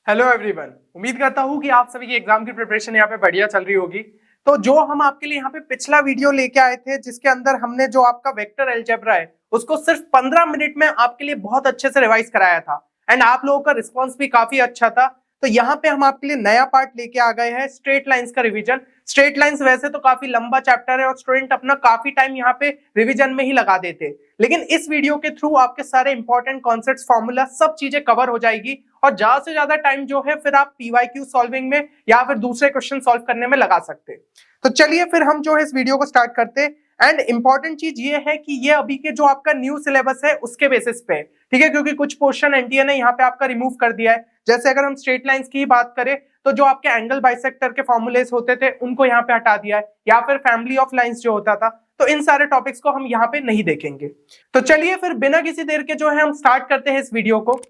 Hello everyone, उम्मीद करता हूँ कि आप सभी की एग्जाम की प्रिपरेशन यहाँ पे बढ़िया चल रही होगी। तो जो हम आपके लिए यहाँ पे पिछला वीडियो लेके आए थे जिसके अंदर हमने जो आपका वेक्टर अलजेब्रा है उसको सिर्फ 15 मिनट में आपके लिए बहुत अच्छे से रिवाइज कराया था एंड आप लोगों का रिस्पॉन्स भी काफी अच्छा था। तो यहाँ पे हम आपके लिए नया पार्ट लेके आ गए हैं, स्ट्रेट लाइंस का रिवीजन। स्ट्रेट लाइंस वैसे तो काफी लंबा चैप्टर है और स्टूडेंट अपना काफी टाइम यहाँ पे रिवीजन में ही लगा देते, लेकिन इस वीडियो के थ्रू आपके सारे इंपॉर्टेंट कॉन्सेप्ट्स, फॉर्मूला, सब चीजें कवर हो जाएगी और ज्यादा से ज्यादा टाइम जो है फिर आप पीवाईक्यू सॉल्विंग में या फिर दूसरे क्वेश्चन सॉल्व करने में लगा सकते हैं। तो चलिए फिर हम जो है इस वीडियो को स्टार्ट करते हैं। एंड इंपॉर्टेंट चीज ये है कि ये अभी के जो आपका न्यू सिलेबस है उसके बेसिस पे, ठीक है, क्योंकि कुछ पोर्शन एनटीए ने यहाँ पे आपका रिमूव कर दिया है। जैसे अगर हम स्ट्रेट लाइंस की ही बात करें तो जो आपके एंगल बाइसेक्टर के फॉर्मूलेस होते थे उनको यहाँ पे हटा दिया है, या फिर फैमिली ऑफ लाइंस जो होता था, तो इन सारे टॉपिक्स को हम यहाँ पे नहीं देखेंगे। तो चलिए फिर बिना किसी देर के जो है हम स्टार्ट करते हैं इस वीडियो को।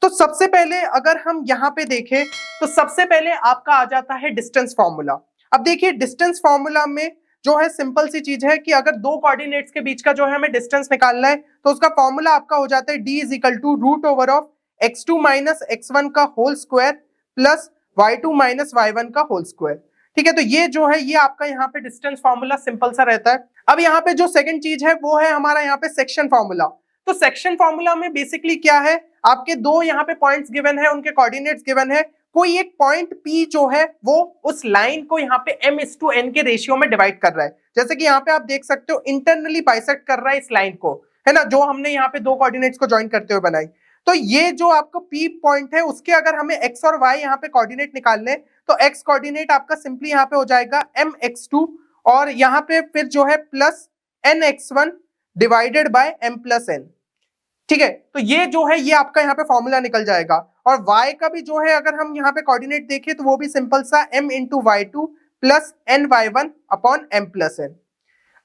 तो सबसे पहले अगर हम यहाँ पे देखें तो सबसे पहले आपका आ जाता है डिस्टेंस फॉर्मूला। अब देखिए डिस्टेंस फॉर्मूला में जो है सिंपल सी चीज है कि अगर दो कोऑर्डिनेट्स के बीच का जो है हमें डिस्टेंस निकालना है तो उसका फॉर्मूला आपका हो जाता है d is equal to root over of x2 minus x1 का whole square plus y2 minus y1 का होल स्क्वायर। ठीक है, तो ये जो है ये आपका यहाँ पे डिस्टेंस फॉर्मूला सिंपल सा रहता है। अब यहाँ पे जो सेकंड चीज है वो है हमारा यहाँ पे सेक्शन फॉर्मूला। तो सेक्शन फॉर्मूला में बेसिकली क्या है, आपके दो यहाँ पे पॉइंट्स गिवन है, उनके कोऑर्डिनेट्स गिवन है, कोई एक पॉइंट P जो है वो उस लाइन को यहाँ पे m/n के रेशियो में डिवाइड कर रहा है। जैसे कि यहाँ पे आप देख सकते हो इंटरनली बाइसेक्ट कर रहा है इस लाइन को, है ना, जो हमने यहाँ पे दो कोऑर्डिनेट्स को ज्वाइन करते हुए बनाई। तो ये जो आपको P पॉइंट है उसके अगर हमें x और y यहाँ पे कोऑर्डिनेट निकालने तो x कोऑर्डिनेट आपका सिंपली यहाँ पे हो जाएगा mx2 और यहाँ पे फिर जो है plus nx1 divided by m plus n। ठीक है, तो ये जो है ये आपका यहाँ पे फॉर्मूला निकल जाएगा। और y का भी जो है अगर हम यहाँ पे कोऑर्डिनेट देखें तो वो भी सिंपल सा m into y2 plus n y1 upon m plus n।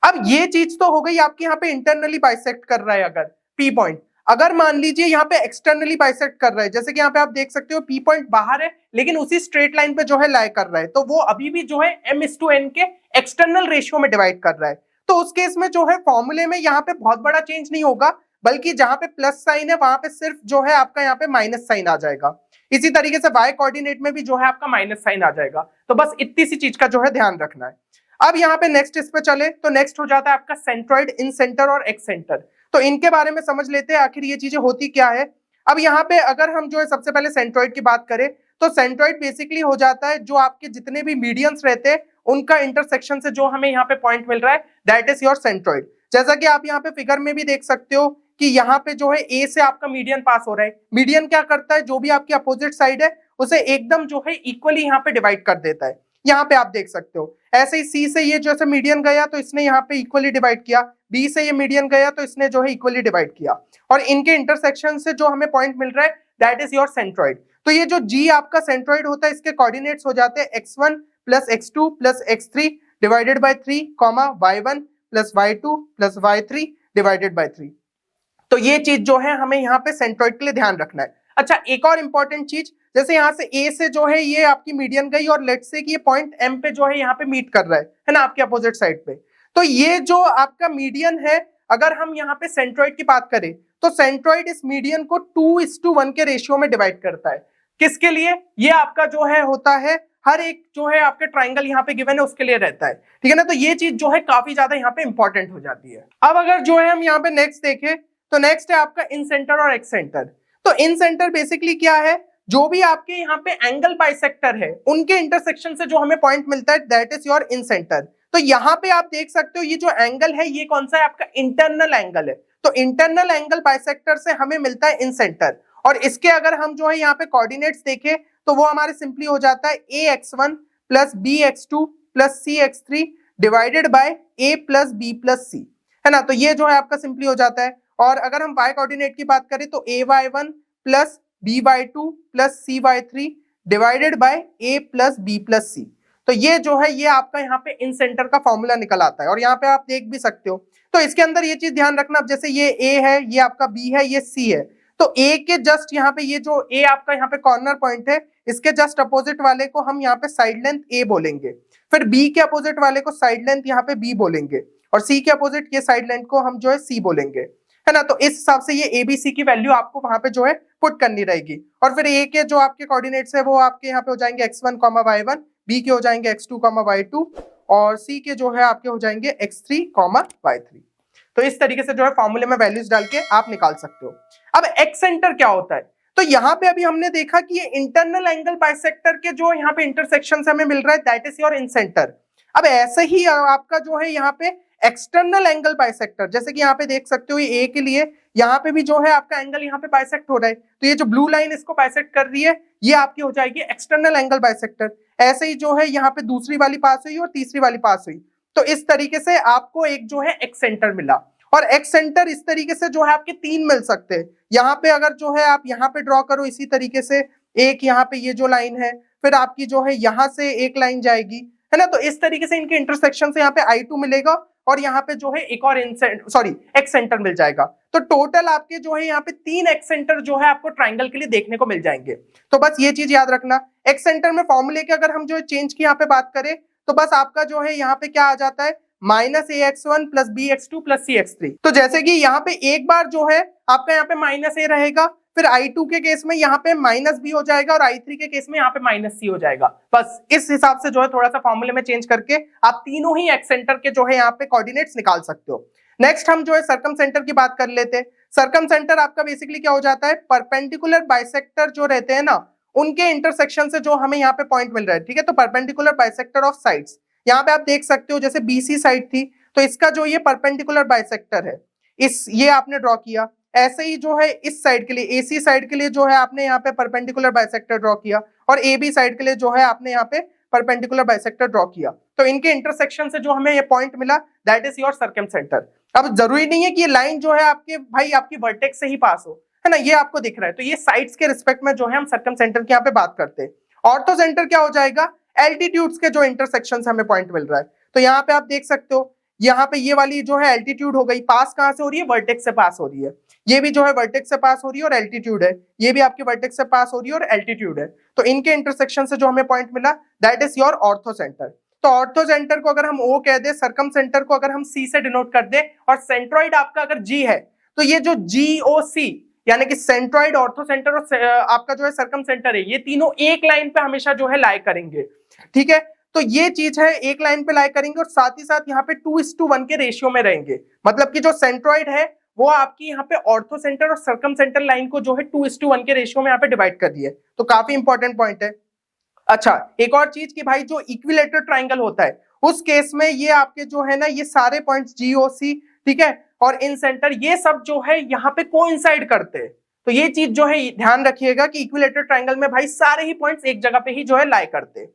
अब ये चीज तो हो गई आपके यहाँ पे इंटरनली बाइसेक्ट कर रहा है अगर P पॉइंट। अगर मान लीजिए यहाँ पे एक्सटर्नली बाइसेक्ट कर रहा है, जैसे कि यहाँ पे आप देख सकते हो P पॉइंट बाहर है लेकिन उसी स्ट्रेट लाइन पे जो है लाई कर रहा है, तो वो अभी भी जो है m/n के एक्सटर्नल रेशियो में डिवाइड कर रहा है। तो उस केस में जो है फॉर्मूले में यहाँ पे बहुत बड़ा चेंज नहीं होगा, बल्कि जहां पे प्लस साइन है वहां पे सिर्फ जो है आपका यहाँ पे माइनस साइन आ जाएगा। इसी तरीके से y कोऑर्डिनेट में भी जो है आपका माइनस साइन आ जाएगा। तो बस इतनी सी चीज का जो है ध्यान रखना है। अब यहाँ पे नेक्स्ट इस पे चले तो नेक्स्ट हो जाता है आपका सेंट्रॉइड, इन सेंटर और एक्स सेंटर। तो इनके बारे में समझ लेते हैं आखिर ये चीजें होती क्या है। अब यहाँ पे अगर हम जो है सबसे पहले सेंट्रॉइड की बात करें तो सेंट्रॉइड बेसिकली हो जाता है जो आपके जितने भी मीडियंस रहते हैं उनका इंटरसेक्शन से जो हमें यहाँ पे पॉइंट मिल रहा है, दैट इज योर सेंट्रॉइड। जैसा कि आप यहाँ पे फिगर में भी देख सकते हो कि यहाँ पे जो है ए से आपका मीडियन पास हो रहा है। मीडियन क्या करता है, जो भी आपकी अपोजिट साइड है उसे एकदम जो है इक्वली यहाँ पे डिवाइड कर देता है। यहाँ पे आप देख सकते हो ऐसे ही सी से ये जैसे मीडियन गया तो इसने यहाँ पे इक्वली डिवाइड किया, बी से ये मीडियन गया तो इसने जो है इक्वली डिवाइड किया, और इनके इंटरसेक्शन से जो हमें पॉइंट मिल रहा है दैट इज योर सेंट्रॉइड। तो ये जो जी आपका सेंट्रॉइड होता है इसके कोऑर्डिनेट्स हो जाते हैं x1 plus x2 plus x3 divided by 3 comma y1 plus y2 plus y3 divided by 3। तो ये चीज जो है हमें यहाँ पे सेंट्रॉइड के लिए ध्यान रखना है। अच्छा, एक और इंपॉर्टेंट चीज, जैसे यहाँ से ए से जो है ये आपकी मीडियन गई और लेट्स से कि ये पॉइंट एम पे जो है यहाँ पे मीट कर रहा है ना, आपके अपोजिट साइड पे। तो ये जो आपका मीडियन है, अगर हम यहाँ पे सेंट्रॉइड की बात करें तो सेंट्रॉइड इस मीडियन को 2:1 के रेशियो में डिवाइड करता है। किसके लिए, ये आपका जो है होता है हर एक जो है आपके ट्राइंगल यहाँ पे गिवन है उसके लिए रहता है, ठीक है ना। तो ये चीज जो है काफी ज्यादा यहाँ पे इंपॉर्टेंट हो जाती है। अब अगर जो है हम यहाँ पे नेक्स्ट देखें तो नेक्स्ट है आपका इन सेंटर और एक्स सेंटर। तो इन सेंटर बेसिकली क्या है, जो भी आपके यहाँ पे एंगल बाइसेक्टर है उनके इंटरसेक्शन से जो हमें पॉइंट मिलता है that is your in centre. तो यहाँ पे आप देख सकते हो ये जो एंगल है ये कौन सा है, आपका इंटरनल एंगल है। तो इंटरनल एंगल बाइसेक्टर से हमें मिलता है इन सेंटर, और इसके अगर हम जो है यहाँ पे कोऑर्डिनेट्स देखें तो वो हमारे सिंपली हो जाता है ax1 plus bx2 plus cx3 divided by a plus b plus c, है ना। तो ये जो है आपका सिंपली हो जाता है। और अगर हम y कोऑर्डिनेट की बात करें तो ay1 plus by2 plus cy3 divided by a plus b plus c। तो ये जो है ये आपका यहाँ पे इन सेंटर का फॉर्मूला निकल आता है, और यहाँ पे आप देख भी सकते हो। तो इसके अंदर ये चीज ध्यान रखना, अब जैसे ये a है, ये आपका b है, ये c है, तो a के जस्ट यहाँ पे ये जो a आपका यहाँ पे कॉर्नर पॉइंट है इसके जस्ट अपोजिट वाले को हम यहाँ पे साइड लेंथ a बोलेंगे, फिर b के अपोजिट वाले को साइड लेंथ यहाँ पे b बोलेंगे, और c के अपोजिट ये साइड लेंथ को हम जो है c बोलेंगे, है ना। तो इस हिसाब से ये एबीसी की वैल्यू आपको वहां पे जो है पुट करनी रहेगी। और फिर ए के जो आपके कोऑर्डिनेट्स है वो आपके यहाँ पे हो जाएंगे x1, y1, बी के हो जाएंगे x2, y2 और सी के जो है आपके हो जाएंगे x3, y3। तो इस तरीके से जो है फॉर्मूले में वैल्यूज डाल के आप निकाल सकते हो। अब एक्स सेंटर क्या होता है, तो यहाँ पे अभी हमने देखा कि ये इंटरनल एंगल बाइसेक्टर के जो यहाँ पे इंटरसेक्शन से हमें मिल रहा है, that is your in centre. अब ऐसे ही आपका जो है यहाँ पे एक्सटर्नल एंगल बाइसेक्टर, जैसे कि यहाँ पे देख सकते हो ये ए के लिए यहाँ पे भी जो है आपका एंगल यहाँ पे बाइसेक्ट हो रहा है, तो ये जो ब्लू लाइन इसको बाइसेक्ट कर रही है ये आपकी हो जाएगी एक्सटर्नल एंगल बाइसेक्टर। ऐसे ही जो है यहाँ पे दूसरी वाली पास हुई और तीसरी वाली पास हुई, तो इस तरीके से आपको एक जो है एक्स सेंटर मिला। और एक्स सेंटर इस तरीके से जो है आपके तीन मिल सकते हैं। यहाँ पे अगर जो है आप यहाँ पे ड्रॉ करो इसी तरीके से, एक यहाँ पे ये जो लाइन है, फिर आपकी जो है यहाँ से एक लाइन जाएगी, है ना। तो इस तरीके से इनके इंटरसेक्शन से यहाँ पे I2 मिलेगा और यहाँ पे जो है एक और एक्स सेंटर मिल जाएगा। तो टोटल आपके जो है यहाँ पे तीन एक्स सेंटर जो है आपको ट्राइंगल के लिए देखने को मिल जाएंगे। तो बस ये चीज याद रखना, एक्स सेंटर में फॉर्मूले के अगर हम जो है चेंज की यहाँ पे बात करें तो बस आपका जो है यहाँ पे क्या आ जाता है, -ax1 + bx2 + cx3। तो जैसे कि यहाँ पे एक बार जो है आपका यहाँ पे -a रहेगा, फिर I2 के केस में यहाँ पे -b हो जाएगा और I3 के केस में यहाँ पे -c हो जाएगा। बस इस हिसाब से जो है थोड़ा सा फॉर्मूले में चेंज करके आप तीनों ही एक्स सेंटर के जो है यहाँ पे कोऑर्डिनेट्स निकाल सकते हो। नेक्स्ट हम जो है सर्कम सेंटर की बात कर लेते हैं। सर्कम सेंटर आपका बेसिकली क्या हो जाता है, परपेंडिकुलर बाइसेक्टर जो रहते हैं ना उनके इंटरसेक्शन से जो हमें यहाँ पे पॉइंट मिल रहा है, ठीक है। तो परपेंडिकुलर बाइसेक्टर ऑफ साइड्स, यहाँ पे आप देख सकते हो जैसे बीसी साइड थी तो इसका जो ये परपेंडिकुलर बाइसेक्टर है, इस ये आपने ड्रॉ किया। ऐसे ही जो है इस साइड के लिए, एसी साइड के लिए जो है आपने यहाँ पे परपेंडिकुलर बाइसेक्टर ड्रॉ किया और एबी साइड के लिए जो है आपने यहाँ पे परपेंडिकुलर बाइसेक्टर ड्रॉ किया। तो इनके इंटरसेक्शन से जो हमें ये पॉइंट मिला that is your circum centre. अब जरूरी नहीं है कि ये लाइन जो है आपके भाई आपकी वर्टेक्स से ही पास हो, है ना, ये आपको दिख रहा है। तो ये साइड्स के रिस्पेक्ट में जो है हम सर्कम सेंटर की यहाँ पे बात करते हैं। ऑर्थो सेंटर क्या हो जाएगा, एल्टीट्यूड्स के जो इंटरसेक्शन से हमें पॉइंट मिल रहा है। तो यहाँ पे आप देख सकते हो यहाँ पे ये वाली जो है एल्टीट्यूड हो गई, पास कहां से हो रही है, वर्टेक्स से पास हो रही है। ये भी जो है वर्टेक्स से पास हो रही है और एल्टीट्यूड है, ये भी आपके वर्टेक्स से पास हो रही है और एल्टीट्यूड है। तो इनके इंटरसेक्शन से जो हमें पॉइंट मिला that is your ortho centre. तो ऑर्थो सेंटर को अगर हम O कह दे, सर्कम सेंटर को अगर हम C से डिनोट कर दे और सेंट्रॉइड आपका अगर G है तो ये जो GOC यानी कि सेंट्रॉइड, ऑर्थो सेंटर और आपका जो है सर्कम सेंटर है, ये तीनों एक लाइन पे हमेशा जो है लाई करेंगे, ठीक है। तो ये चीज है, एक लाइन पे लाई करेंगे और साथ ही साथ यहाँ पे 2:1 के रेशियो में रहेंगे। मतलब कि जो सेंट्रॉइड है वो आपकी यहाँ पे ऑर्थो सेंटर और सर्कम सेंटर लाइन को जो है 2:1 के रेशियो में यहाँ पे डिवाइड कर दिए। तो काफी इंपॉर्टेंट पॉइंट है। अच्छा, एक और चीज कि भाई जो इक्विलेटरल ट्राइंगल होता है उस केस में ये आपके जो है ना ये सारे पॉइंट्स GOC, ठीक है, और इन सेंटर ये सब जो है यहाँ पे कोइंसाइड करते हैं। तो ये चीज जो है ध्यान रखिएगा कि इक्विलेटरल ट्राइंगल में भाई सारे ही पॉइंट्स एक जगह पे ही जो है लाई करते हैं।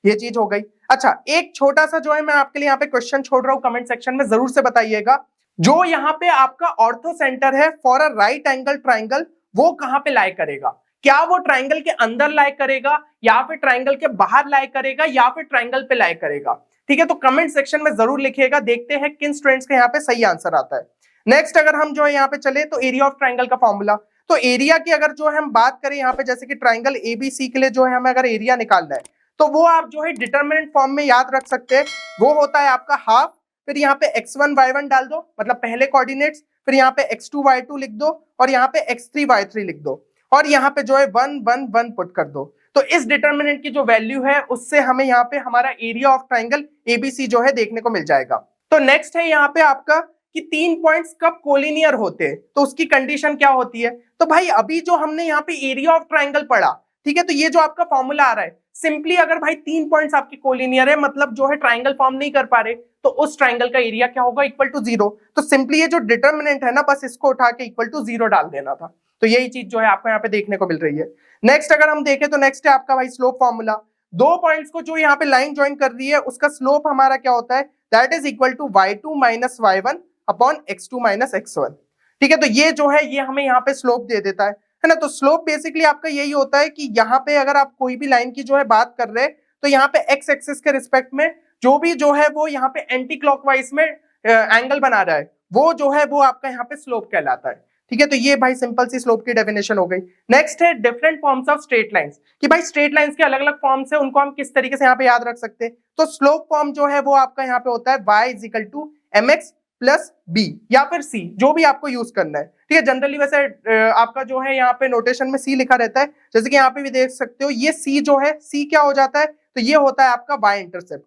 ये चीज हो गई। अच्छा, एक छोटा सा जो है मैं आपके लिए यहाँ पे क्वेश्चन छोड़ रहा हूँ, कमेंट सेक्शन में जरूर से बताइएगा। जो यहाँ पे आपका ऑर्थो सेंटर है for a right angle triangle, वो कहाँ पे लाई करेगा? क्या वो ट्राइंगल के अंदर लाई करेगा या फिर ट्राइंगल के बाहर लाई करेगा या फिर ट्राइंगल पे लाई करेगा? ठीक है, तो कमेंट सेक्शन में जरूर लिखिएगा, देखते हैं किन स्टूडेंट्स के यहाँ पे सही आंसर आता है। नेक्स्ट अगर हम जो है यहाँ पे चले तो एरिया ऑफ ट्राइंगल का फॉर्मूला, तो एरिया की अगर जो है हम बात करें यहाँ पे जैसे कि ट्राइंगल ABC के लिए जो है हमें अगर एरिया निकालना है तो वो आप जो है डिटरमिनेंट फॉर्म में याद रख सकते हैं। वो होता है आपका हाफ, फिर यहाँ पे x1 y1 डाल दो, मतलब पहले कोऑर्डिनेट्स, फिर यहाँ पे x2 y2 लिख दो और यहाँ पे x3 y3 लिख दो और यहाँ पे जो है 1 1 1 पुट कर दो। तो इस डिटरमिनेंट की जो वैल्यू है उससे हमें यहाँ पे हमारा एरिया ऑफ ट्राइंगल ABC जो है देखने को मिल जाएगा। तो नेक्स्ट है यहाँ पे आपका कि 3 पॉइंट्स कब कोलिनियर होते हैं, तो उसकी कंडीशन क्या होती है? तो भाई अभी जो हमने यहाँ पे एरिया ऑफ ट्राइंगल पढ़ा, ठीक है, तो ये जो आपका फॉर्मूला आ रहा है, सिंपली अगर भाई 3 पॉइंट्स आपके कोलिनियर है, मतलब जो है ट्राइंगल फॉर्म नहीं कर पा रहे, तो उस ट्राइंगल का एरिया क्या होगा? Equal to 0। तो सिंपली ये जो डिटरमिनेंट है ना, बस इसको उठा के इक्वल टू 0 डाल देना था। तो यही चीज जो है आपको यहाँ पे देखने को मिल रही है। नेक्स्ट अगर हम देखें तो नेक्स्ट है आपका भाई स्लोप फॉर्मूला। 2 पॉइंट्स को जो यहाँ पे लाइन ज्वाइन कर रही है उसका स्लोप हमारा क्या होता है? That is equal to y2 - y1 upon x2 - x1। ठीक है, तो ये जो है ये हमें यहाँ पे स्लोप दे देता है ना। तो स्लोप बेसिकली आपका यही होता है कि यहाँ पे अगर आप कोई भी लाइन की जो है बात कर रहे हैं तो यहाँ पे x एक्सिस के रिस्पेक्ट में जो भी जो है वो यहाँ पे एंटी क्लॉकवाइज में एंगल बना रहा है, वो जो है वो आपका यहाँ पे स्लोप कहलाता है। ठीक है, तो ये भाई सिंपल सी स्लोप की डेफिनेशन हो गई। नेक्स्ट है different forms of straight lines, कि भाई स्ट्रेट लाइंस के अलग अलग फॉर्म्स है, उनको हम किस तरीके से यहाँ पे याद रख सकते हैं। तो स्लोप फॉर्म जो है वो आपका यहाँ पे होता है y = mx प्लस बी या फिर सी, जो भी आपको यूज करना है, ठीक है। जनरली वैसे आपका जो है यहाँ पे नोटेशन में सी लिखा रहता है, जैसे कि यहाँ पे भी देख सकते हो ये सी जो है, सी क्या हो जाता है, तो ये होता है आपका वाई इंटरसेप्ट,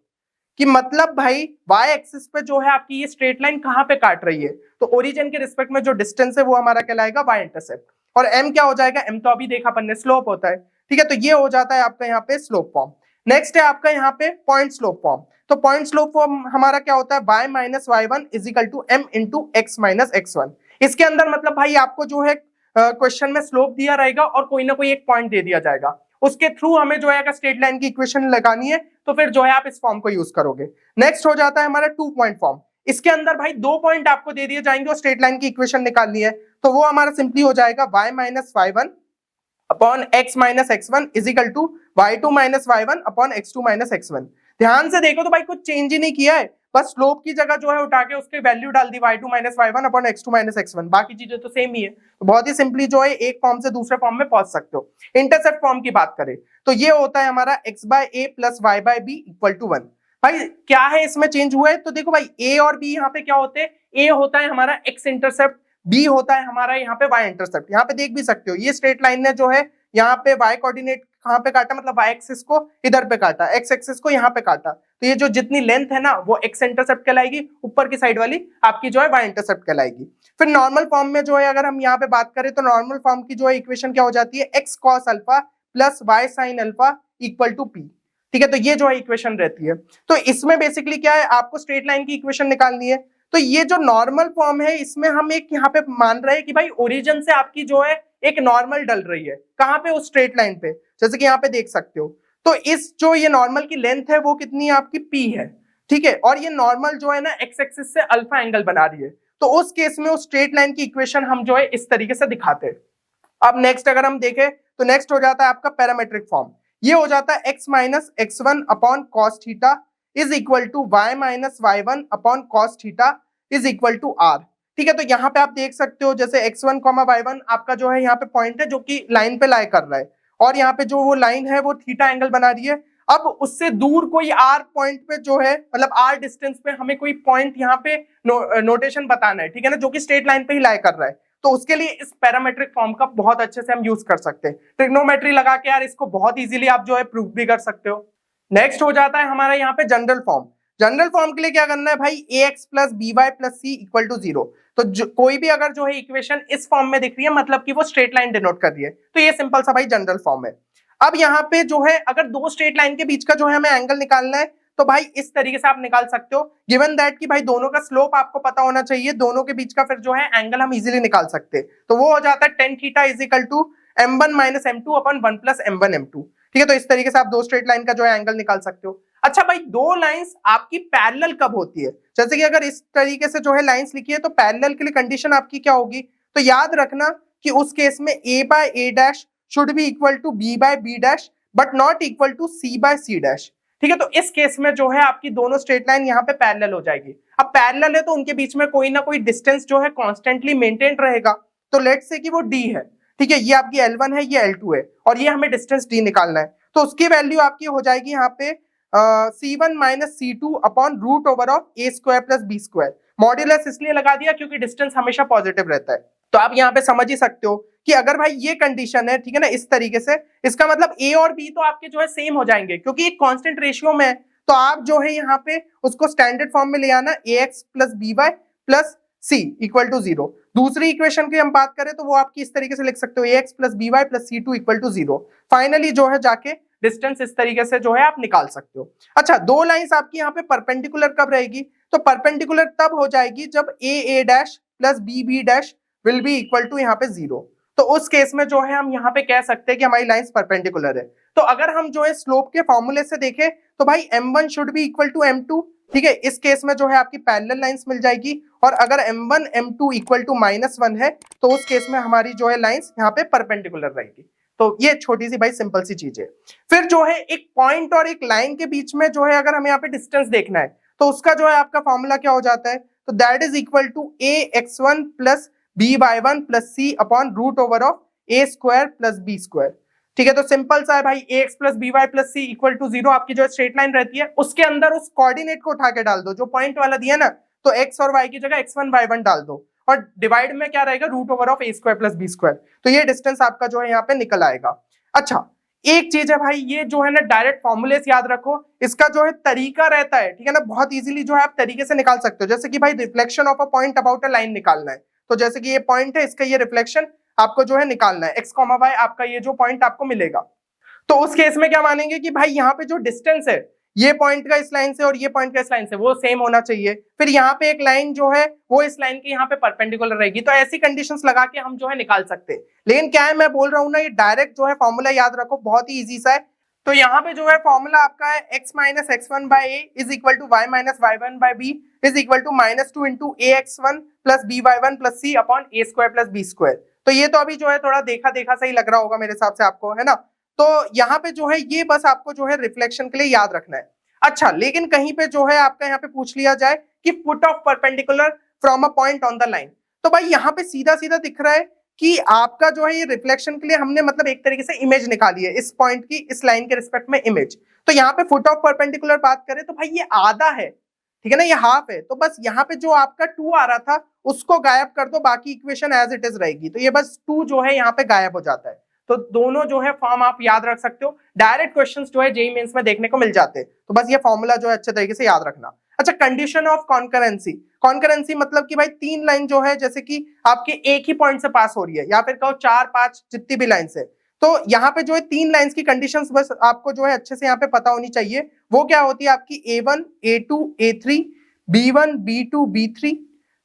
कि मतलब भाई वाई एक्सिस पे जो है आपकी ये स्ट्रेट लाइन कहाँ पे काट रही है, तो ओरिजिन के रिस्पेक्ट में जो डिस्टेंस है वो हमारा कहलाएगा वाई इंटरसेप्ट। और एम क्या हो जाएगा, एम तो अभी देखा अपन ने स्लोप होता है, ठीक है। तो ये हो जाता है आपका यहाँ पे स्लोप फॉर्म। नेक्स्ट है आपका यहाँ पे पॉइंट स्लोप फॉर्म। तो पॉइंट स्लोप फॉर्म हमारा क्या होता है, y minus y one is equal to m into x minus x one. इसके अंदर मतलब भाई आपको जो है क्वेश्चन में स्लोप दिया रहेगा और कोई ना कोई एक पॉइंट दे दिया जाएगा, उसके थ्रू हमें जो है अगर स्ट्रेट लाइन की इक्वेशन लगानी है तो फिर जो है आप इस फॉर्म को यूज करोगे। नेक्स्ट हो जाता है हमारा 2 पॉइंट फॉर्म। इसके अंदर भाई 2 पॉइंट आपको दे दिए जाएंगे और स्ट्रेट लाइन की इक्वेशन निकालनी है, तो वो हमारा सिंपली हो जाएगा y minus y one upon x minus x one is equal to y2 minus y one upon x2 minus x one. ध्यान से देखो तो भाई कुछ चेंज ही नहीं किया है, बस स्लोप की जगह जो है उठा के उसके वैल्यू डाल दी y2 minus y one upon x2 minus x one, बाकी चीजें तो सेम ही है। तो बहुत ही सिंपली जो है एक फॉर्म से दूसरे फॉर्म में पहुंच सकते हो। इंटरसेप्ट फॉर्म की बात करें तो ये होता है हमारा x by a plus y by b equal to 1। भाई क्या है इसमें चेंज हुआ है, तो देखो भाई a और b यहाँ पे क्या होते हैं, a होता है हमारा x इंटरसेप्ट, b होता है हमारा यहाँ पे y इंटरसेप्ट। यहाँ पे देख भी सकते हो ये स्ट्रेट लाइन ने जो है यहाँ पे y कोऑर्डिनेट कहाँ पे काटा, मतलब y एक्सिस को इधर पे काटा, x एक्सिस को यहाँ पे काटा, तो ये जो जितनी लेंथ है ना वो x इंटरसेप्ट कहलाएगी, ऊपर की साइड वाली आपकी जो है y इंटरसेप्ट कहलाएगी। फिर नॉर्मल फॉर्म में जो है अगर हम यहाँ पे बात करें तो नॉर्मल फॉर्म की जो है इक्वेशन क्या हो जाती है, x cos alpha plus y sin alpha equal to p, ठीक है। तो ये जो है इक्वेशन रहती है। तो इसमें बेसिकली क्या है, आपको स्ट्रेट लाइन की इक्वेशन निकालनी है। तो ये जो नॉर्मल फॉर्म है इसमें हम एक यहाँ पे मान रहे हैं कि भाई ओरिजिन से आपकी जो है एक नॉर्मल डल रही है, कहाँ पे, उस स्ट्रेट लाइन पे, जैसे कि यहाँ पे देख सकते हो। तो इस जो ये नॉर्मल की लेंथ है वो कितनी है आपकी p है, ठीक है। और ये नॉर्मल जो है ना x एक्सिस से अल्फा एंगल बना रही है, तो उस केस में उस स्ट्रेट लाइन की इक्वेशन हम जो है इस तरीके से दिखाते हैं। अब नेक्स्ट अगर हम देखें तो नेक्स्ट हो जाता है आपका पैरामेट्रिक फॉर्म। ये हो जाता है x minus x one upon cos theta is equal to y minus y one upon cos theta is equal to r, ठीक है। तो यहाँ पे आप देख सकते हो जैसे x1 y1 आपका जो है यहाँ पे पॉइंट है जो कि लाइन पे लाई कर रहा है, और यहाँ पे जो वो लाइन है वो थीटा एंगल बना रही है। अब उससे दूर कोई r पॉइंट पे जो है, मतलब r डिस्टेंस पे हमें कोई पॉइंट यहाँ पे नोटेशन बताना है, ठीक है ना, जो कि स्ट्रेट लाइन पे ही लाई कर रहा है। तो उसके लिए इस पैरामेट्रिक फॉर्म का बहुत अच्छे से हम यूज कर सकते हैं। ट्रिग्नोमेट्री लगा के यार इसको बहुत इजीली आप जो है प्रूव भी कर सकते हो। नेक्स्ट हो जाता है हमारा यहाँ पे जनरल फॉर्म। जनरल फॉर्म के लिए क्या करना है भाई, ax plus b y plus c equal to 0। तो कोई भी अगर जो है इक्वेशन इस फॉर्म में दिख रही है मतलब कि वो स्ट्रेट लाइन डिनोट कर रही है, तो ये सिंपल सा भाई जनरल फॉर्म है। अब यहाँ पे जो है अगर दो स्ट्रेट लाइन के बीच का जो है हमें एंगल निकालना है तो भाई इस तरीके से आप निकाल सकते हो, गिवन दैट कि भाई दोनों का स्लोप आपको पता होना चाहिए, दोनों के बीच का फिर जो है एंगल हम इजीली निकाल सकते हैं। तो वो हो जाता है tan theta is equal to m1 minus m2 upon 1 plus m1 m2, ठीक है। तो इस तरीके से आप दो स्ट्रेट लाइन का जो है एंगल निकाल सकते हो। अच्छा भाई दो लाइंस आपकी पैरेलल कब होती है, जैसे कि अगर इस तरीके से जो है लाइंस लिखी है तो पैरेलल के लिए कंडीशन आपकी क्या होगी, तो याद रखना कि उस केस में a by a dash should be equal to b by b dash but not equal to c by c dash, ठीक है। तो इस केस में जो है आपकी दोनों स्ट्रेट लाइन यहाँ पे पैरेलल हो जाएगी। अब पैरेलल है तो उनके बीच में कोई ना कोई डिस्टेंस जो है कॉन्स्टेंटली मेंटेन रहेगा, तो लेट्स से कि वो d है, ठीक है। ये आपकी L1 है, ये L2 है, और ये हमें डिस्टेंस d निकालना है। तो उसकी वैल्यू आपकी हो जाएगी यहाँ पे c1 minus c2 upon root over of a square plus b square. Modulus इसलिए लगा दिया क्योंकि डिस्टेंस हमेशा पॉजिटिव रहता है। तो आप यहाँ पे समझ ही सकते हो कि अगर भाई ये कंडीशन है, ठीक है ना, इस तरीके से, इसका मतलब a और b तो आपके जो है सेम हो जाएंगे क्योंकि एक कांस्टेंट रेशियो में है। तो आप जो है यहाँ पे उसको स्टैंडर्ड फॉर्म में ले आना, ax plus b y plus c equal to 0। दूसरी इक्वेशन की हम बात करें तो वो आपकी इस तरीके से लिख सकते हो, ax plus b y plus c2 equal to 0। Finally जो है जाके डिस्टेंस इस तरीके से जो है आप निकाल सकते हो। अच्छा दो लाइंस आपकी यहाँ पे परपेंडिकुलर कब रहेगी, तो परपेंडिकुलर तब हो जाएगी जब a dash plus b dash will be equal to यहाँ पे 0। तो उस केस में जो है हम यहाँ पे कह सकते हैं कि हमारी लाइंस परपेंडिकुलर है। तो अगर हम जो है स्लोप के फॉर्मूले से देखें तो भाई m1 should be equal to m2, ठीक है। इस केस में जो है आपकी पैरेलल लाइंस मिल जाएगी, और अगर m1 m2 इक्वल टू -1 है तो उस केस में हमारी जो है लाइंस यहाँ पे परपेंडिकुलर रहेगी। तो ये छोटी सी भाई सिंपल सी चीज है। फिर जो है एक पॉइंट और एक लाइन के बीच में जो है अगर हमें यहाँ पे डिस्टेंस देखना है तो उसका जो है आपका फॉर्मूला क्या हो जाता है, तो that is equal to ax1 plus by1 plus c upon root over of a square plus b square, ठीक है। तो सिंपल सा है भाई, ax plus by plus c equal to 0 आपकी जो स्ट्रेट लाइन रहती है, उसके अंदर उस कोऑर्डिनेट को उठा के डाल दो जो पॉइंट वाला दिया ना, तो x और y की जगह x1 y1 डाल दो और डिवाइड में क्या रहेगा root over of a square plus b square. तो ये डिस्टेंस आपका जो है यहाँ पे निकल आएगा। अच्छा एक चीज है भाई, ये जो है ना डायरेक्ट फॉर्मूले से याद रखो, इसका जो है तरीका रहता है, ठीक है ना, बहुत इजीली जो है आप तरीके से निकाल सकते हो। जैसे कि भाई reflection of a point about a line निकालना है, तो जैसे कि ये पॉइंट है, इसका ये रिफ्लेक्शन आपको जो है निकालना है, x, y आपका ये जो पॉइंट आपको मिलेगा। तो उस केस में क्या मानेंगे कि भाई यहाँ पे जो डिस्टेंस है ये पॉइंट का इस लाइन से और ये पॉइंट का इस लाइन से वो सेम होना चाहिए। फिर यहाँ पे एक लाइन जो है वो इस लाइन के यहाँ पे परपेंडिकुलर रहेगी। तो ऐसी कंडीशंस लगा के हम जो है निकाल सकते हैं। लेकिन क्या है, मैं बोल रहा हूँ ना, ये डायरेक्ट जो है फॉर्मूला याद रखो, बहुत ही इजी सा है। तो यहाँ पे जो है फॉर्मूला आपका है x minus x1 by a is equal to y minus y1 by b is equal to -2 into ax1 plus by1 plus c upon a square plus b square. तो ये तो अभी जो है थोड़ा देखा देखा सही लग रहा होगा मेरे हिसाब से आपको, है ना। तो यहाँ पे जो है ये बस आपको जो है रिफ्लेक्शन के लिए याद रखना है। अच्छा लेकिन कहीं पे जो है आपका यहाँ पे पूछ लिया जाए कि foot of perpendicular from a point on the line, तो भाई यहाँ पे सीधा सीधा दिख रहा है कि आपका जो है ये रिफ्लेक्शन के लिए हमने मतलब एक तरीके से इमेज निकाली है, इस पॉइंट की इस लाइन के रिस्पेक्ट में इमेज। तो यहाँ पे फुट ऑफ परपेंडिकुलर बात करें तो भाई ये आधा है, ठीक है ना, ये हाफ है। तो बस यहाँ पे जो आपका 2 आ रहा था उसको गायब कर दो, बाकी इक्वेशन एज इट इज रहेगी। तो ये बस 2 जो है यहाँ पे गायब हो जाता है। तो दोनों जो है फॉर्म आप याद रख सकते हो, डायरेक्ट क्वेश्चंस जो है जेईई मेंस में देखने को मिल जाते हैं। तो बस ये फॉर्मूला जो है अच्छे तरीके से याद रखना। अच्छा कंडीशन ऑफ कॉन्करेंसी, कॉन्करेंसी मतलब कि भाई 3 लाइन जो है जैसे कि आपके एक ही पॉइंट से पास हो रही है, या फिर कहो 4-5 जितनी भी लाइन है, तो यहाँ पे जो है 3 लाइंस की कंडीशंस बस आपको जो है अच्छे से यहाँ पे पता होनी चाहिए। वो क्या होती है आपकी A1 A2 A3 B1 B2 B3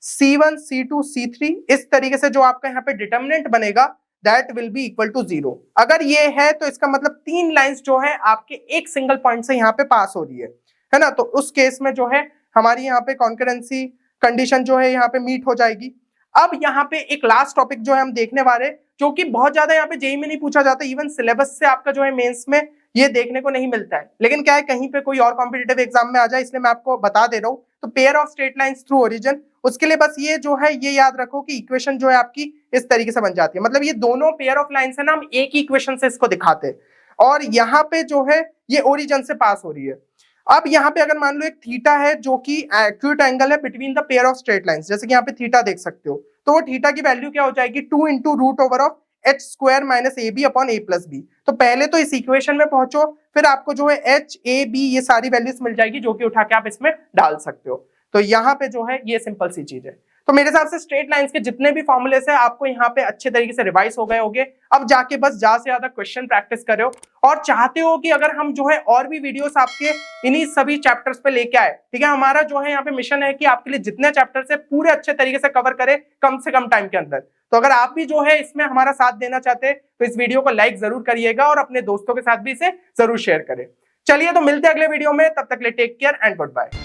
C1 C2 C3, इस तरीके से जो आपका यहाँ पे डिटर्मिनेंट बनेगा that will be equal to 0। अगर ये है तो इसका मतलब 3 लाइंस जो है आपके एक सिंगल पॉइंट से यहाँ पे पास हो रही है ना। तो उस केस में जो है हमारी यहाँ पे कॉन्करेंसी कंडीशन जो है यहाँ पे मीट हो जाएगी। अब यहाँ पे एक लास्ट टॉपिक जो है हम देखने वाले, जो कि बहुत ज्यादा यहाँ पे जेईई में नहीं पूछा जाता, इवन सिलेबस से आपका जो है मेंस में ये देखने को नहीं मिलता है, लेकिन क्या है कहीं पे कोई और कॉम्पिटिटिव एग्जाम में आ जाए इसलिए मैं आपको बता दे रहा हूँ। तो pair of straight lines through origin, उसके लिए बस ये जो है ये याद रखो कि इक्वेशन जो है आपकी इस तरीके से बन जाती है, मतलब ये दोनों पेयर ऑफ लाइंस है ना, हम एक ही इक्वेशन से इसको दिखाते हैं और यहाँ पे जो है ये ओरिजिन से पास हो रही है। अब यहाँ पे अगर मान लो एक थीटा है जो कि एक्यूट एंगल है between the pair of straight lines, जैसे कि यहाँ पे थीटा देख सकते हो, तो वो थीटा की वैल्यू क्या हो जाएगी 2 into root over of h square minus a b upon a plus b. तो पहले तो इस इक्वेशन में पहुंचो, फिर आपको जो है एच ए बी ये सारी वैल्यूज मिल जाएगी जो कि उठा के आप इसमें डाल सकते हो। तो यहाँ पे जो है ये सिंपल सी चीज है। तो मेरे हिसाब से स्ट्रेट लाइंस के जितने भी फॉर्मूलेस है आपको यहाँ पे अच्छे तरीके से रिवाइज हो गए होंगे। अब जाके बस ज्यादा से ज्यादा क्वेश्चन प्रैक्टिस करो और चाहते हो कि अगर हम जो है और भी वीडियोस आपके इन्हीं सभी चैप्टर्स पे लेके आए, ठीक है, हमारा जो है यहाँ पे मिशन है कि आपके लिए जितने चैप्टर्स है पूरे अच्छे तरीके से कवर करें कम से कम टाइम के अंदर। तो अगर आप भी जो है इसमें हमारा साथ देना चाहते हैं तो इस वीडियो को लाइक जरूर करिएगा और अपने दोस्तों के साथ भी इसे जरूर शेयर करें। चलिए तो मिलते हैं अगले वीडियो में, तब तक ले take care and good bye.